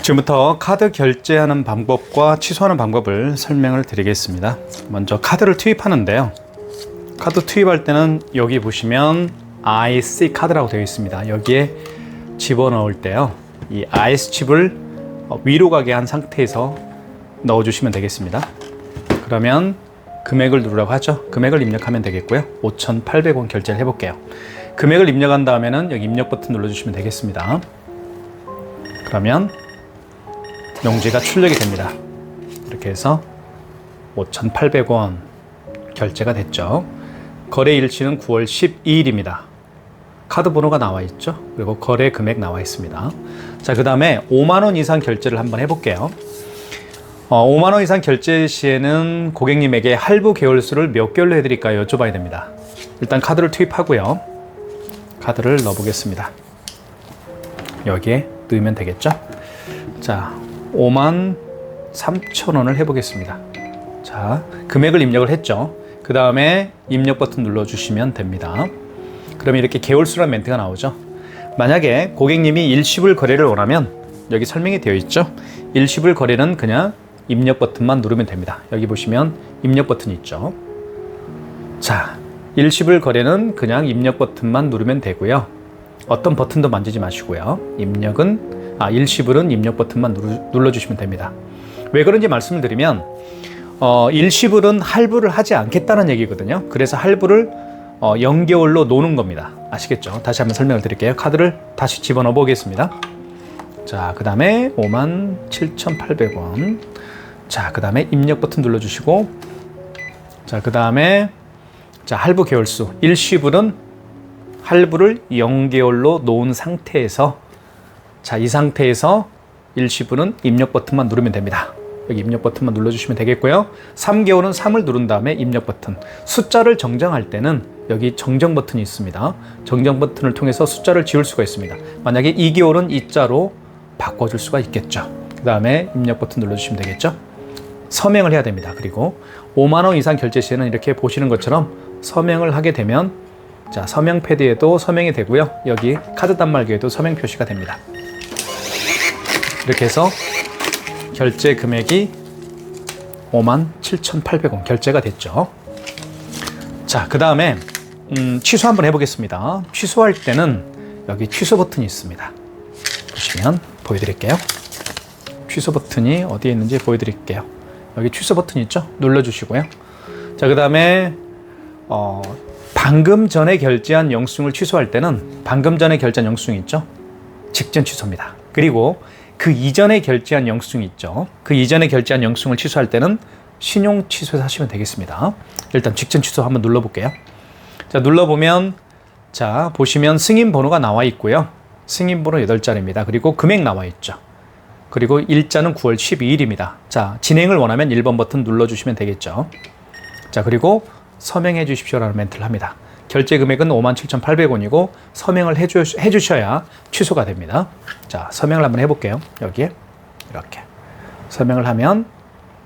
지금부터 카드 결제하는 방법과 취소하는 방법을 설명을 드리겠습니다. 먼저 카드를 투입하는데요. 카드 투입할 때는 여기 보시면 IC 카드라고 되어 있습니다. 여기에 집어넣을 때요, 이 IC 칩을 위로 가게 한 상태에서 넣어주시면 되겠습니다. 그러면 금액을 누르라고 하죠. 금액을 입력하면 되겠고요. 5,800원 결제를 해볼게요. 금액을 입력한 다음에는 여기 입력 버튼 눌러주시면 되겠습니다. 그러면 용지가 출력이 됩니다. 이렇게 해서 5,800원 결제가 됐죠. 거래 일치는 9월 12일입니다. 카드 번호가 나와 있죠. 그리고 거래 금액 나와 있습니다. 자, 그 다음에 5만원 이상 결제를 한번 해볼게요. 5만원 이상 결제 시에는 고객님에게 할부 개월수를 몇 개월로 해드릴까요? 여쭤봐야 됩니다. 일단 카드를 투입하고요. 카드를 넣어보겠습니다. 여기에 넣으면 되겠죠. 자, 53,000원을 해보겠습니다. 자, 금액을 입력을 했죠. 그 다음에 입력 버튼 눌러주시면 됩니다. 그러면 이렇게 개월수라는 멘트가 나오죠. 만약에 고객님이 일시불 거래를 원하면 여기 설명이 되어 있죠. 일시불 거래는 그냥 입력 버튼만 누르면 됩니다. 여기 보시면 입력 버튼이 있죠. 자, 일시불 거래는 그냥 입력 버튼만 누르면 되고요. 어떤 버튼도 만지지 마시고요. 일시불은 입력 버튼만 눌러주시면 됩니다. 왜 그런지 말씀을 드리면 일시불은 할부를 하지 않겠다는 얘기거든요. 그래서 할부를 0개월로 노는 겁니다. 아시겠죠? 다시 한번 설명을 드릴게요. 카드를 다시 집어넣어 보겠습니다. 자, 그 다음에 57,800원. 자, 그 다음에 입력 버튼 눌러주시고, 자, 그 다음에 할부 개월수. 일시불은 할부를 0개월로 놓은 상태에서, 자, 이 상태에서 일시불은 입력 버튼만 누르면 됩니다. 여기 입력 버튼만 눌러주시면 되겠고요. 3개월은 3을 누른 다음에 입력 버튼. 숫자를 정정할 때는 여기 정정 버튼이 있습니다. 정정 버튼을 통해서 숫자를 지울 수가 있습니다. 만약에 2개월은 2자로 바꿔줄 수가 있겠죠. 그 다음에 입력 버튼 눌러주시면 되겠죠. 서명을 해야 됩니다. 그리고 5만원 이상 결제 시에는 이렇게 보시는 것처럼 서명을 하게 되면, 자, 서명 패드에도 서명이 되고요. 여기 카드 단말기에도 서명 표시가 됩니다. 이렇게 해서 결제 금액이 57,800원 결제가 됐죠. 자, 그 다음에 취소 한번 해보겠습니다. 취소할 때는 여기 취소 버튼이 있습니다. 보시면 보여드릴게요. 취소 버튼이 어디에 있는지 보여드릴게요. 여기 취소 버튼이 있죠? 눌러주시고요. 자, 그 다음에 방금 전에 결제한 영수증을 취소할 때는 방금 전에 결제한 영수증 있죠? 직전 취소입니다. 그리고 그 이전에 결제한 영수증이 있죠? 그 이전에 결제한 영수증을 취소할 때는 신용 취소해서 하시면 되겠습니다. 일단 직전 취소 한번 눌러볼게요. 자, 눌러보면, 자, 보시면 승인 번호가 나와 있고요. 승인 번호 8자리입니다. 그리고 금액 나와 있죠. 그리고 일자는 9월 12일입니다. 자, 진행을 원하면 1번 버튼 눌러주시면 되겠죠. 자, 그리고 서명해 주십시오라는 멘트를 합니다. 결제 금액은 57,800원이고 서명을 해주셔야 취소가 됩니다. 자, 서명을 한번 해볼게요. 여기에 이렇게 서명을 하면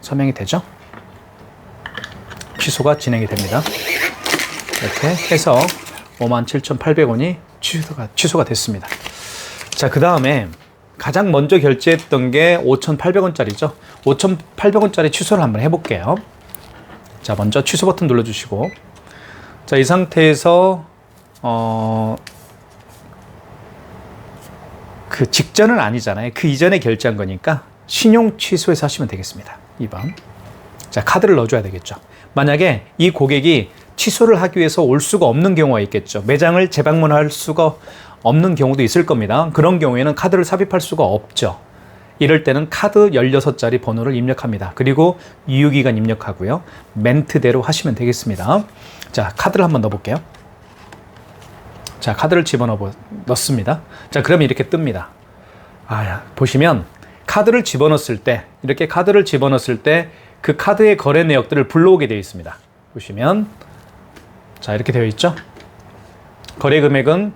서명이 되죠. 취소가 진행이 됩니다. 이렇게 해서 57,800원이 취소가 됐습니다. 자, 그 다음에 가장 먼저 결제했던 게 5,800원짜리죠. 5,800원짜리 취소를 한번 해볼게요. 자, 먼저 취소 버튼 눌러주시고, 자, 이 상태에서 그 직전은 아니잖아요. 그 이전에 결제한 거니까 신용 취소해서 하시면 되겠습니다. 2번. 자, 카드를 넣어줘야 되겠죠. 만약에 이 고객이 취소를 하기 위해서 올 수가 없는 경우가 있겠죠. 매장을 재방문할 수가 없는 경우도 있을 겁니다. 그런 경우에는 카드를 삽입할 수가 없죠. 이럴 때는 카드 16자리 번호를 입력합니다. 그리고 유효기간 입력하고요. 멘트대로 하시면 되겠습니다. 자, 카드를 한번 넣어볼게요. 자, 카드를 넣습니다. 자, 그러면 이렇게 뜹니다. 보시면 카드를 집어넣었을 때, 이렇게 카드를 집어넣었을 때 그 카드의 거래 내역들을 불러오게 되어 있습니다. 보시면, 자, 이렇게 되어 있죠. 거래 금액은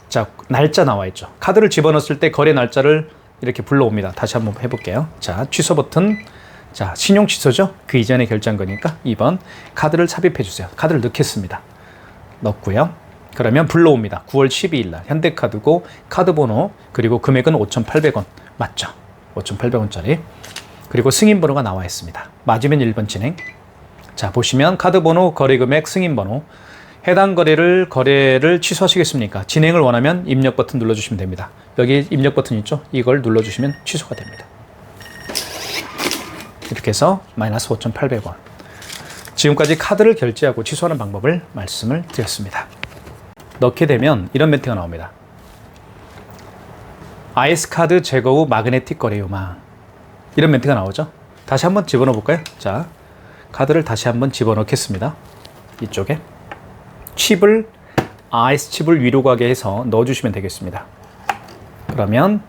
자, 날짜 나와 있죠. 카드를 집어넣었을 때 거래 날짜를 이렇게 불러옵니다. 다시 한번 해볼게요. 자, 취소 버튼. 자, 신용 취소죠. 그 이전에 결제한 거니까 2번 카드를 삽입해 주세요. 카드를 넣겠습니다. 넣고요. 그러면 불러옵니다. 9월 12일 날 현대카드고 카드 번호 그리고 금액은 5,800원 맞죠? 5,800원짜리 그리고 승인 번호가 나와 있습니다. 맞으면 1번 진행. 자, 보시면 카드 번호, 거래 금액, 승인 번호. 해당 거래를 취소하시겠습니까? 진행을 원하면 입력 버튼 눌러주시면 됩니다. 여기 입력 버튼 있죠? 이걸 눌러주시면 취소가 됩니다. 이렇게 해서 마이너스 5,800원. 지금까지 카드를 결제하고 취소하는 방법을 말씀을 드렸습니다. 넣게 되면 이런 멘트가 나옵니다. IS카드 제거 후 마그네틱 거래요망. 이런 멘트가 나오죠. 다시 한번 집어넣어 볼까요? 자, 카드를 다시 한번 집어넣겠습니다. 이쪽에 칩을 IS 칩을 위로 가게 해서 넣어주시면 되겠습니다. 그러면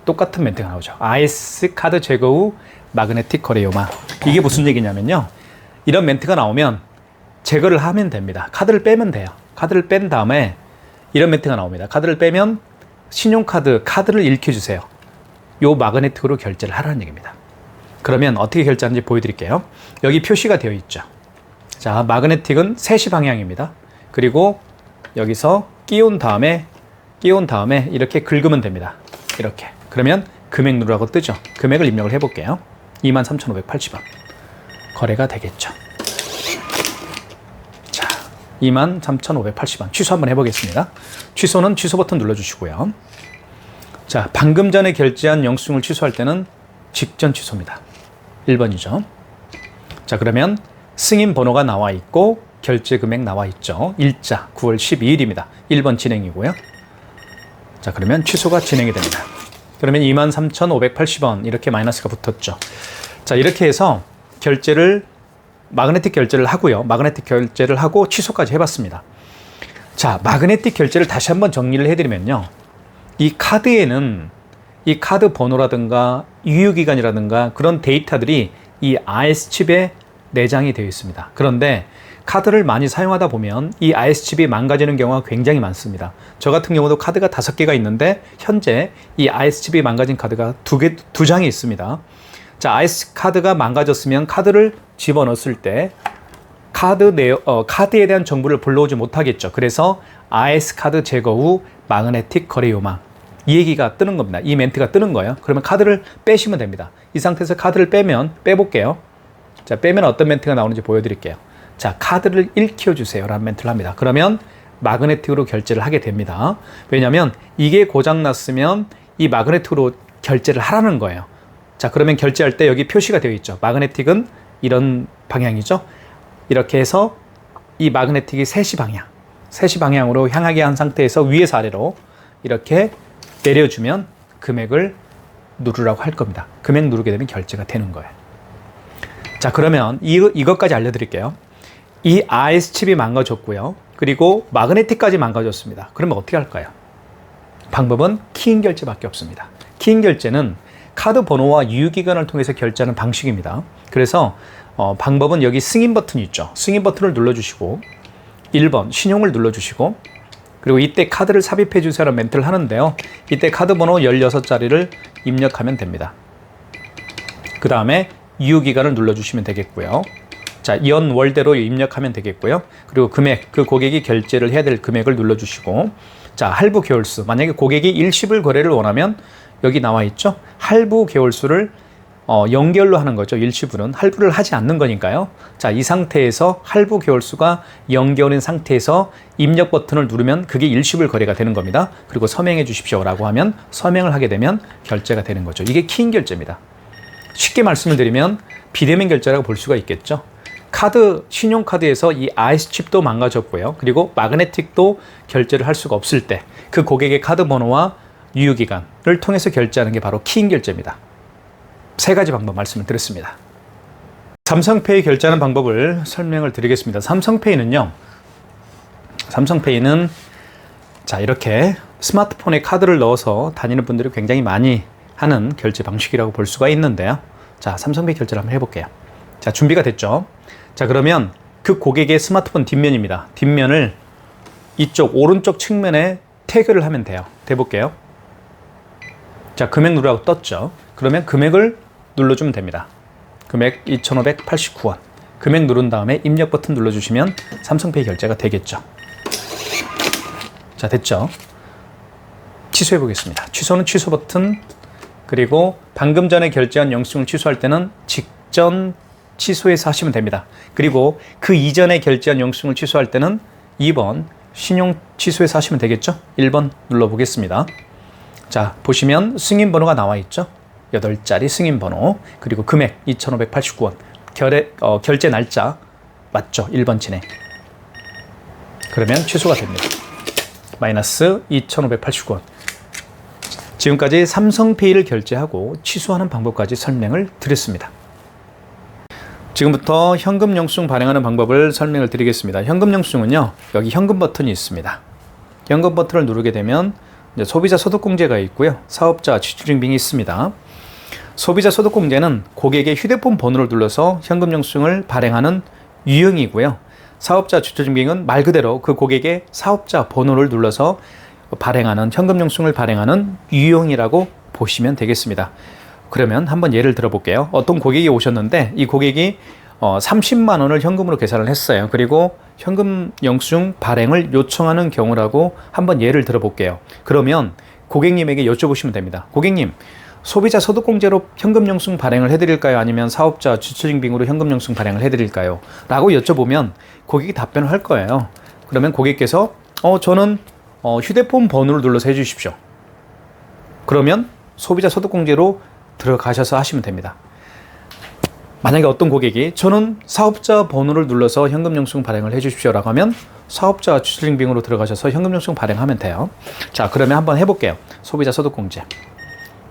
똑같은 멘트가 나오죠. IS 카드 제거 후 마그네틱 거래요망. 이게 무슨 얘기냐면요. 이런 멘트가 나오면 제거를 하면 됩니다. 카드를 빼면 돼요. 카드를 뺀 다음에 이런 멘트가 나옵니다. 카드를 빼면 카드를 읽혀주세요. 요 마그네틱으로 결제를 하라는 얘기입니다. 그러면 어떻게 결제하는지 보여드릴게요. 여기 표시가 되어 있죠. 자, 마그네틱은 3시 방향입니다. 그리고 여기서 끼운 다음에 이렇게 긁으면 됩니다. 이렇게. 그러면 금액 누르라고 뜨죠. 금액을 입력을 해볼게요. 23,580원. 거래가 되겠죠. 자, 23,580원. 취소 한번 해보겠습니다. 취소는 취소 버튼 눌러주시고요. 자, 방금 전에 결제한 영수증을 취소할 때는 직전 취소입니다. 1번이죠. 자, 그러면 승인 번호가 나와 있고 결제 금액 나와 있죠. 일자 9월 12일입니다. 1번 진행이고요. 자, 그러면 취소가 진행이 됩니다. 그러면 23,580원 이렇게 마이너스가 붙었죠. 자, 이렇게 해서 마그네틱 결제를 하고요. 마그네틱 결제를 하고 취소까지 해봤습니다. 자, 마그네틱 결제를 다시 한번 정리를 해드리면요. 이 카드에는 이 카드 번호라든가 유효기간이라든가 그런 데이터들이 이 IS칩에 내장이 되어 있습니다. 그런데 카드를 많이 사용하다 보면 이 IS칩이 망가지는 경우가 굉장히 많습니다. 저 같은 경우도 카드가 5개가 있는데 현재 이 IS칩이 망가진 카드가 2장이 있습니다. 자, IS카드가 망가졌으면 카드를 집어넣었을 때 카드에 대한 정보를 불러오지 못하겠죠. 그래서 IS카드 제거 후 마그네틱 거래요망. 이 얘기가 뜨는 겁니다. 이 멘트가 뜨는 거예요. 그러면 카드를 빼시면 됩니다. 이 상태에서 카드를 빼볼게요. 자, 빼면 어떤 멘트가 나오는지 보여드릴게요. 자, 카드를 읽혀주세요 라는 멘트를 합니다. 그러면 마그네틱으로 결제를 하게 됩니다. 왜냐하면 이게 고장났으면 이 마그네틱으로 결제를 하라는 거예요. 자, 그러면 결제할 때 여기 표시가 되어 있죠. 마그네틱은 이런 방향이죠. 이렇게 해서 이 마그네틱이 3시 방향으로 향하게 한 상태에서 위에서 아래로 이렇게 내려주면 금액을 누르라고 할 겁니다. 금액 누르게 되면 결제가 되는 거예요. 자, 그러면 이것까지 알려드릴게요. 이 IS칩이 망가졌고요. 그리고 마그네틱까지 망가졌습니다. 그러면 어떻게 할까요? 방법은 키인 결제밖에 없습니다. 키인 결제는 카드 번호와 유효기간을 통해서 결제하는 방식입니다. 그래서 방법은 여기 승인 버튼이 있죠. 승인 버튼을 눌러주시고 1번 신용을 눌러주시고 그리고 이때 카드를 삽입해 주세요라는 멘트를 하는데요. 이때 카드 번호 16자리를 입력하면 됩니다. 그 다음에 유효기간을 눌러주시면 되겠고요. 자, 연월대로 입력하면 되겠고요. 그리고 금액, 그 고객이 결제를 해야 될 금액을 눌러주시고 자, 할부 개월수. 만약에 고객이 일시불 거래를 원하면 여기 나와 있죠. 할부 개월수를 0개월로 하는 거죠. 일시불은 할부를 하지 않는 거니까요. 자, 이 상태에서 할부 개월수가 0개월인 상태에서 입력 버튼을 누르면 그게 일시불 거래가 되는 겁니다. 그리고 서명해 주십시오 라고 하면 서명을 하게 되면 결제가 되는 거죠. 이게 키인 결제입니다. 쉽게 말씀을 드리면 비대면 결제라고 볼 수가 있겠죠. 신용카드에서 이 IS칩도 망가졌고요. 그리고 마그네틱도 결제를 할 수가 없을 때 그 고객의 카드 번호와 유효기간을 통해서 결제하는 게 바로 키인 결제입니다. 3가지 방법 말씀을 드렸습니다. 삼성페이 결제하는 방법을 설명을 드리겠습니다. 삼성페이는 자, 이렇게 스마트폰에 카드를 넣어서 다니는 분들이 굉장히 많이 하는 결제 방식이라고 볼 수가 있는데요. 자, 삼성페이 결제를 한번 해볼게요. 자, 준비가 됐죠. 자, 그러면 그 고객의 스마트폰 뒷면입니다. 뒷면을 이쪽 오른쪽 측면에 태그를 하면 돼요. 대볼게요. 자, 금액 누르라고 떴죠. 그러면 금액을 눌러주면 됩니다. 금액 2,589원. 금액 누른 다음에 입력 버튼 눌러주시면 삼성페이 결제가 되겠죠. 자, 됐죠? 취소해 보겠습니다. 취소는 취소 버튼, 그리고 방금 전에 결제한 영수증을 취소할 때는 직전 취소해서 하시면 됩니다. 그리고 그 이전에 결제한 영수증을 취소할 때는 2번 신용 취소해서 하시면 되겠죠? 1번 눌러보겠습니다. 자, 보시면 승인번호가 나와 있죠? 8자리 승인번호, 그리고 금액 2,589원, 결제 날짜 맞죠? 1번 진행. 그러면 취소가 됩니다. 마이너스 2,589원. 지금까지 삼성페이를 결제하고 취소하는 방법까지 설명을 드렸습니다. 지금부터 현금 영수증 발행하는 방법을 설명을 드리겠습니다. 현금 영수증은요, 여기 현금 버튼이 있습니다. 현금 버튼을 누르게 되면 이제 소비자 소득공제가 있고요, 사업자 지출증빙이 있습니다. 소비자 소득공제는 고객의 휴대폰 번호를 눌러서 현금 영수증을 발행하는 유형이고요, 사업자 지출증빙은 말 그대로 그 고객의 사업자 번호를 눌러서 발행하는, 현금 영수증을 발행하는 유형이라고 보시면 되겠습니다. 그러면 한번 예를 들어 볼게요. 어떤 고객이 오셨는데 이 고객이 30만 원을 현금으로 계산을 했어요. 그리고 현금 영수증 발행을 요청하는 경우라고 한번 예를 들어 볼게요. 그러면 고객님에게 여쭤보시면 됩니다. 고객님, 소비자 소득공제로 현금 영수증 발행을 해드릴까요? 아니면 사업자 지출증빙으로 현금 영수증 발행을 해드릴까요? 라고 여쭤보면 고객이 답변을 할 거예요. 그러면 고객께서 저는 휴대폰 번호를 눌러서 해주십시오. 그러면 소비자 소득공제로 들어가셔서 하시면 됩니다. 만약에 어떤 고객이 저는 사업자 번호를 눌러서 현금 영수증 발행을 해주십시오 라고 하면 사업자 지출증빙으로 들어가셔서 현금 영수증 발행하면 돼요. 자, 그러면 한번 해볼게요. 소비자 소득공제.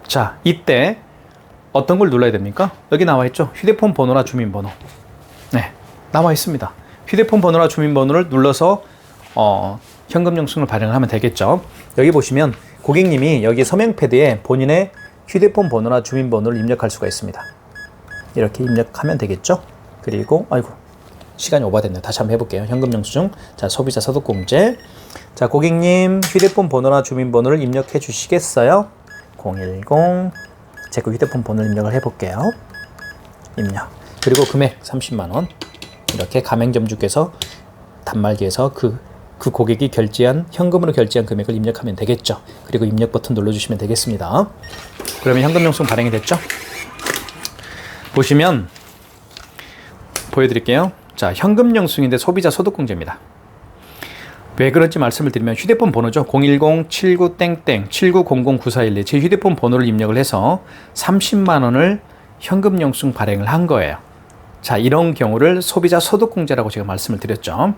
자, 이때 어떤 걸 눌러야 됩니까? 여기 나와 있죠? 휴대폰 번호나 주민번호. 네, 나와 있습니다. 휴대폰 번호나 주민번호를 눌러서 현금 영수증을 발행을 하면 되겠죠. 여기 보시면 고객님이 여기 서명 패드에 본인의 휴대폰 번호나 주민번호를 입력할 수가 있습니다. 이렇게 입력하면 되겠죠. 그리고 시간이 오버됐네요. 다시 한번 해볼게요. 현금 영수증. 자, 소비자 소득공제. 자, 고객님 휴대폰 번호나 주민번호를 입력해 주시겠어요? 010. 제 거 휴대폰 번호를 입력을 해볼게요. 입력. 그리고 금액 30만 원. 이렇게 가맹점주께서 단말기에서 그 고객이 현금으로 결제한 금액을 입력하면 되겠죠. 그리고 입력 버튼 눌러주시면 되겠습니다. 그러면 현금 영수증 발행이 됐죠? 보시면 보여드릴게요. 자, 현금 영수증인데 소비자 소득공제입니다. 왜 그런지 말씀을 드리면 휴대폰 번호죠. 010-79-7900-9412 제 휴대폰 번호를 입력을 해서 30만 원을 현금 영수증 발행을 한 거예요. 자, 이런 경우를 소비자 소득공제라고 제가 말씀을 드렸죠.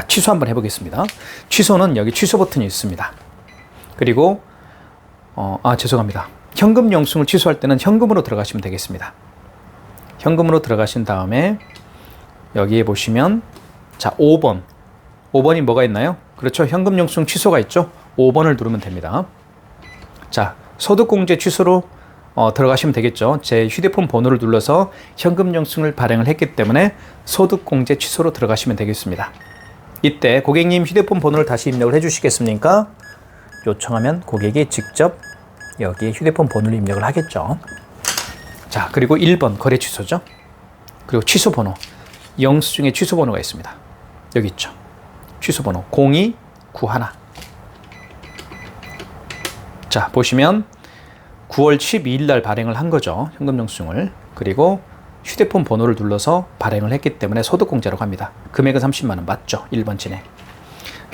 취소 한번 해보겠습니다. 취소는 여기 취소 버튼이 있습니다. 그리고 죄송합니다. 현금 영수증을 취소할 때는 현금으로 들어가시면 되겠습니다. 현금으로 들어가신 다음에 여기에 보시면 자, 5번이 뭐가 있나요? 그렇죠. 현금 영수증 취소가 있죠. 5번을 누르면 됩니다. 자, 소득공제 취소로 들어가시면 되겠죠. 제 휴대폰 번호를 눌러서 현금 영수증을 발행을 했기 때문에 소득공제 취소로 들어가시면 되겠습니다. 이때 고객님 휴대폰 번호를 다시 입력을 해주시겠습니까? 요청하면 고객이 직접 여기에 휴대폰 번호를 입력을 하겠죠. 자, 그리고 1번 거래 취소죠. 그리고 취소 번호, 영수증에 취소 번호가 있습니다. 여기 있죠. 취소 번호 0291. 자, 보시면 9월 12일 날 발행을 한 거죠. 현금 영수증을. 그리고 휴대폰 번호를 눌러서 발행을 했기 때문에 소득공제라고 합니다. 금액은 30만 원 맞죠? 1번 진행.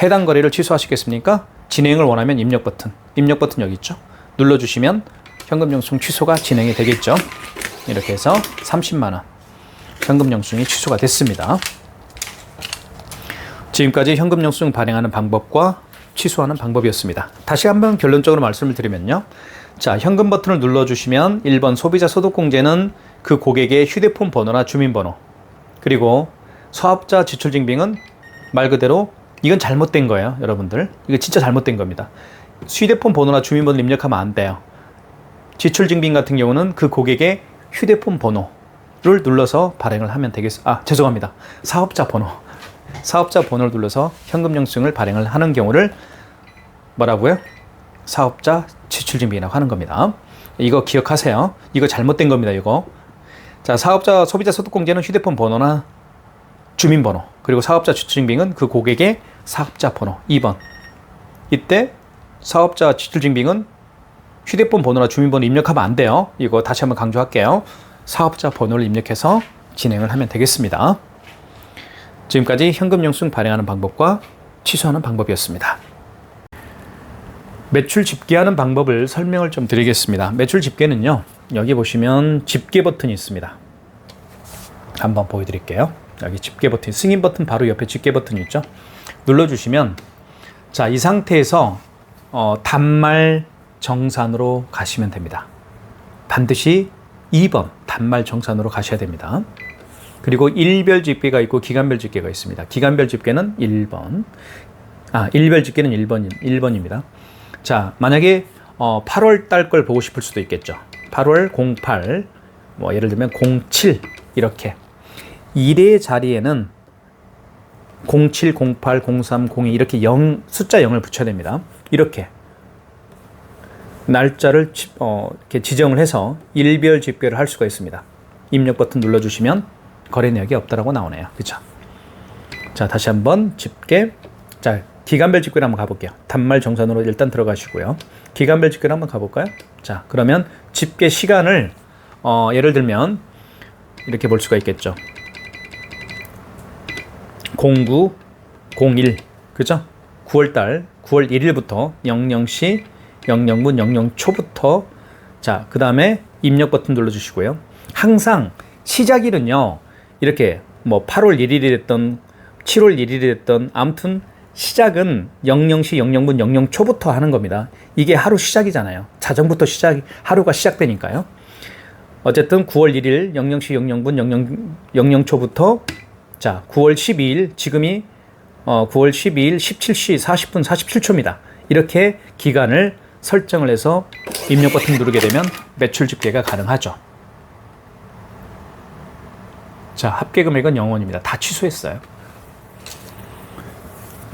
해당 거래를 취소하시겠습니까? 진행을 원하면 입력 버튼 여기 있죠. 눌러주시면 현금 영수증 취소가 진행이 되겠죠. 이렇게 해서 30만 원 현금 영수증이 취소가 됐습니다. 지금까지 현금 영수증 발행하는 방법과 취소하는 방법이었습니다. 다시 한번 결론적으로 말씀을 드리면요. 자, 현금 버튼을 눌러주시면 1번 소비자 소득공제는 그 고객의 휴대폰 번호나 주민번호, 그리고 사업자 지출증빙은 말 그대로 이건 잘못된 거예요. 여러분들 이거 진짜 잘못된 겁니다. 휴대폰 번호나 주민번호를 입력하면 안 돼요. 지출증빙 같은 경우는 그 고객의 휴대폰 번호를 눌러서 발행을 하면 되겠습니다. 죄송합니다. 사업자 번호를 눌러서 현금 영수증을 발행을 하는 경우를 뭐라고요? 사업자 지출증빙이라고 하는 겁니다. 이거 기억하세요. 이거 잘못된 겁니다. 이거. 자, 소비자 소득공제는 휴대폰 번호나 주민번호, 그리고 사업자 지출증빙은 그 고객의 사업자 번호 2번. 이때 사업자 지출증빙은 휴대폰 번호나 주민번호 입력하면 안 돼요. 이거 다시 한번 강조할게요. 사업자 번호를 입력해서 진행을 하면 되겠습니다. 지금까지 현금 영수증 발행하는 방법과 취소하는 방법이었습니다. 매출 집계하는 방법을 설명을 좀 드리겠습니다. 매출 집계는요, 여기 보시면 집계 버튼이 있습니다. 한번 보여드릴게요. 여기 집계 버튼, 승인 버튼 바로 옆에 집계 버튼이 있죠. 눌러주시면, 자, 이 상태에서 단말 정산으로 가시면 됩니다. 반드시 2번 단말 정산으로 가셔야 됩니다. 그리고 일별 집계가 있고 기간별 집계가 있습니다. 기간별 집계는 1번, 일별 집계는 1번입니다. 자, 만약에 8월 달 걸 보고 싶을 수도 있겠죠. 8월 08, 뭐 예를 들면 07 이렇게 1의 자리에는 07, 08, 03, 02 이렇게 숫자 0을 붙여야 됩니다. 이렇게 날짜를 이렇게 지정을 해서 일별 집계를 할 수가 있습니다. 입력 버튼 눌러주시면 거래 내역이 없다라고 나오네요. 그렇죠? 자, 다시 한번 집계. 자, 기간별 집계를 한번 가볼게요. 단말 정산으로 일단 들어가시고요. 기간별 집계를 한번 가볼까요? 자, 그러면 집계 시간을 예를 들면 이렇게 볼 수가 있겠죠. 09, 01, 그죠? 9월달 9월 1일부터 00시 00분 00초부터 자, 그 다음에 입력 버튼 눌러주시고요. 항상 시작일은요, 이렇게 뭐 8월 1일이 됐던 7월 1일이 됐던 아무튼 시작은 00시 00분 00초부터 하는 겁니다. 이게 하루 시작이잖아요. 자정부터 하루가 시작되니까요. 어쨌든 9월 1일 00시 00분 00초부터 자, 9월 12일 지금이 9월 12일 17시 40분 47초입니다. 이렇게 기간을 설정을 해서 입력 버튼 누르게 되면 매출 집계가 가능하죠. 자, 합계 금액은 0원입니다. 다 취소했어요.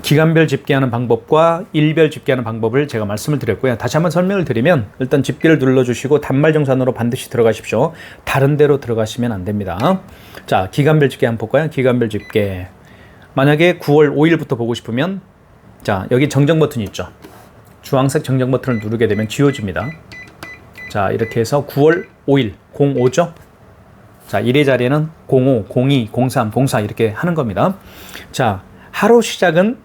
기간별 집계하는 방법과 일별 집계하는 방법을 제가 말씀을 드렸고요. 다시 한번 설명을 드리면 일단 집계를 눌러주시고 단말 정산으로 반드시 들어가십시오. 다른 데로 들어가시면 안 됩니다. 자, 기간별 집계 한번 볼까요? 기간별 집계. 만약에 9월 5일부터 보고 싶으면 자, 여기 정정 버튼이 있죠. 주황색 정정 버튼을 누르게 되면 지워집니다. 자, 이렇게 해서 9월 5일 05죠. 자, 1의 자리에는 05, 02, 03, 04 이렇게 하는 겁니다. 자, 하루 시작은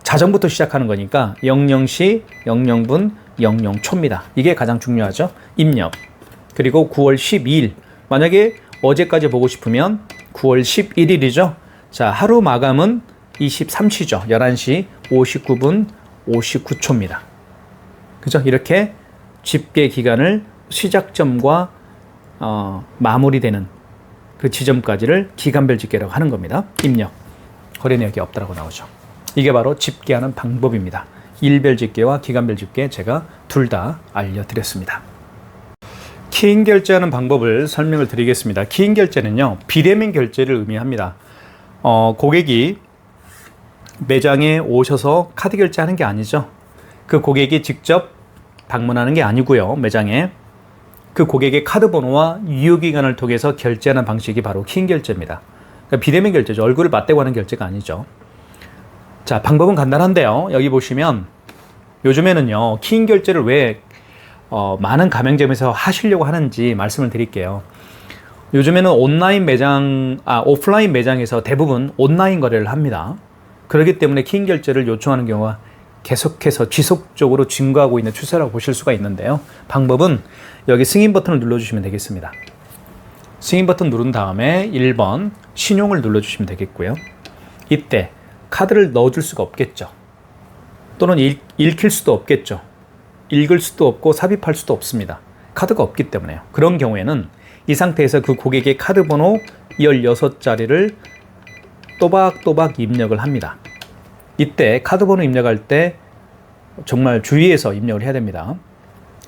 자정부터 시작하는 거니까 00시 00분 00초입니다. 이게 가장 중요하죠. 입력. 그리고 9월 12일. 만약에 어제까지 보고 싶으면 9월 11일이죠. 자, 하루 마감은 23시죠. 11시 59분 59초입니다. 그죠? 이렇게 집계 기간을 시작점과 마무리되는 그 지점까지를 기간별 집계라고 하는 겁니다. 입력. 거래 내역이 없다라고 나오죠. 이게 바로 집계하는 방법입니다. 일별 집계와 기간별 집계 제가 둘 다 알려드렸습니다. 키인 결제하는 방법을 설명을 드리겠습니다. 키인 결제는요, 비대면 결제를 의미합니다. 고객이 매장에 오셔서 카드 결제하는 게 아니죠. 그 고객이 직접 방문하는 게 아니고요. 매장에 그 고객의 카드 번호와 유효기간을 통해서 결제하는 방식이 바로 키인 결제입니다. 그러니까 비대면 결제죠. 얼굴을 맞대고 하는 결제가 아니죠. 자, 방법은 간단한데요. 여기 보시면 요즘에는요, 키인 결제를 왜 많은 가맹점에서 하시려고 하는지 말씀을 드릴게요. 요즘에는 온라인 매장, 오프라인 매장에서 대부분 온라인 거래를 합니다. 그렇기 때문에 키인 결제를 요청하는 경우가 계속해서 지속적으로 증가하고 있는 추세라고 보실 수가 있는데요. 방법은 여기 승인 버튼을 눌러주시면 되겠습니다. 승인 버튼 누른 다음에 1번 신용을 눌러주시면 되겠고요. 이때 카드를 넣어줄 수가 없겠죠. 또는 읽힐 수도 없겠죠. 읽을 수도 없고 삽입할 수도 없습니다. 카드가 없기 때문에요. 그런 경우에는 이 상태에서 그 고객의 카드 번호 16자리를 또박또박 입력을 합니다. 이때 카드 번호 입력할 때 정말 주의해서 입력을 해야 됩니다.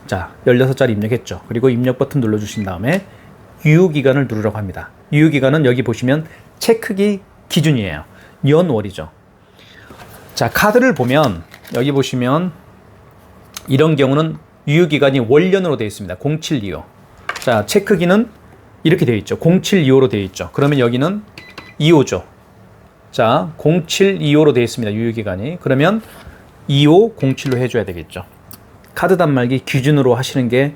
자, 16자리 입력했죠. 그리고 입력 버튼 눌러주신 다음에 유효기간을 누르라고 합니다. 유효기간은 여기 보시면 체크기 기준이에요. 연월이죠. 자, 카드를 보면 여기 보시면 이런 경우는 유효기간이 월연으로 되어 있습니다. 0725. 자, 체크기는 이렇게 되어 있죠. 0725로 되어 있죠. 그러면 여기는 25죠. 자, 0725로 되어 있습니다. 유효기간이. 그러면 2507로 해줘야 되겠죠. 카드 단말기 기준으로 하시는 게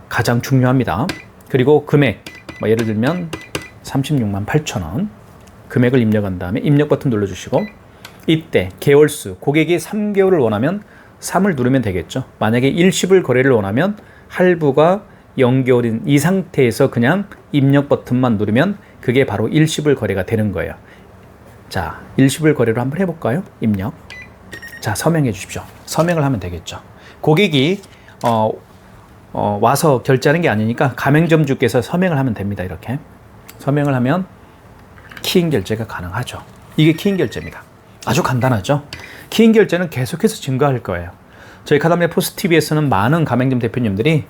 가장 중요합니다. 그리고 금액, 뭐 예를 들면 36만 8천 원 금액을 입력한 다음에 입력 버튼 눌러주시고, 이때 개월수, 고객이 3개월을 원하면 3을 누르면 되겠죠. 만약에 일시불 거래를 원하면 할부가 0개월인 이 상태에서 그냥 입력 버튼만 누르면 그게 바로 일시불 거래가 되는 거예요. 자, 일시불 거래로 한번 해볼까요? 입력. 자, 서명해 주십시오. 서명을 하면 되겠죠. 고객이 와서 결제하는 게 아니니까 가맹점주께서 서명을 하면 됩니다. 이렇게 서명을 하면 키인 결제가 가능하죠. 이게 키인 결제입니다. 아주 간단하죠. 키인 결제는 계속해서 증가할 거예요. 저희 카드맵 포스TV에서는 많은 가맹점 대표님들이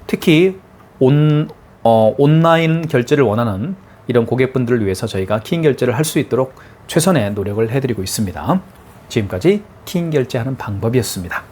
특히 온라인 결제를 원하는 이런 고객분들을 위해서 저희가 키인 결제를 할 수 있도록 최선의 노력을 해드리고 있습니다. 지금까지 키인 결제하는 방법이었습니다.